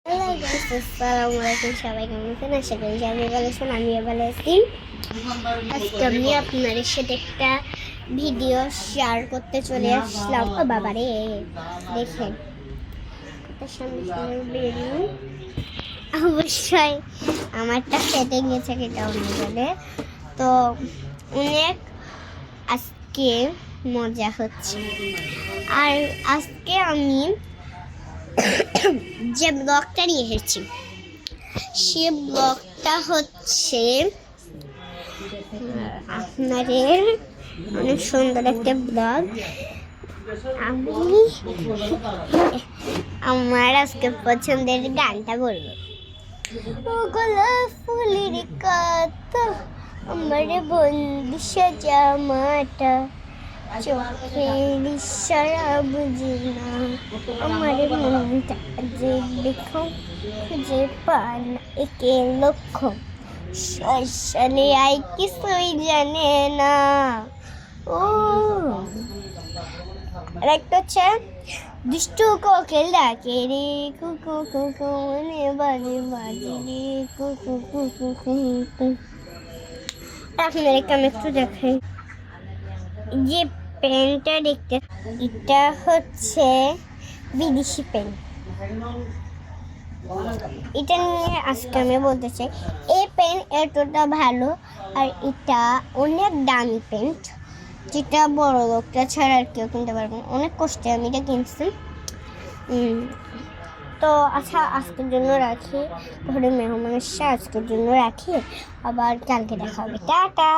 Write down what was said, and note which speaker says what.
Speaker 1: Hello guys, আসসালামু আলাইকুম। সবাই কেমন আছেন? আশা করি সবাই ভালো আছেন। আমিও ভালো আছি। আজকে আমি আপনাদের সাথে একটা ভিডিও শেয়ার করতে চলে আসলাম। ও বাবারে, দেখেন কত সুন্দর সুন্দর বেলুন। অবশ্যই আমারটা ফেটে গেছে, এটা অন্য বলে। তো অনেক আজকে মজা হচ্ছে। আর আজকে আমি যে ব্লগটা নিয়ে এসেছি, সে ব্লগটা হচ্ছে আপনাদের অনেক সুন্দর একটা ব্লগ। আমি আমার আজকে পছন্দের গানটা বলবো। ও গোলাপ ফুলের কথা, আমার বন্ধু সাজামাটা, চোখের ইশারা বুঝি না, আমার মনটা যে দেখো খুঁজে পান একে লক্ষ্য, আসলে আই কিছুই জানে না। ও একটা হচ্ছে দুষ্টু কোকিল ডাকে রে কুকু কুকু, মনে বাজে বাজে রে কুকু কুকু কুকু। আপনাদেরকে আমি একটু দেখাই যে পেনটা দেখতে, এটা হচ্ছে বিদেশি পেন। এটা নিয়ে আজকে আমি বলতে চাই, এই পেন এতটা ভালো আর এটা অনেক দামি পেন, যেটা বড় লোকটা ছাড়া আর কেউ কিনতে পারবে না। অনেক কষ্টে আমি এটা কিনছি। তো আচ্ছা, আজকের জন্য রাখি। ঘরে মেহমান এসে, আজকের জন্য রাখি। আবার কালকে দেখা হবে। টাটা।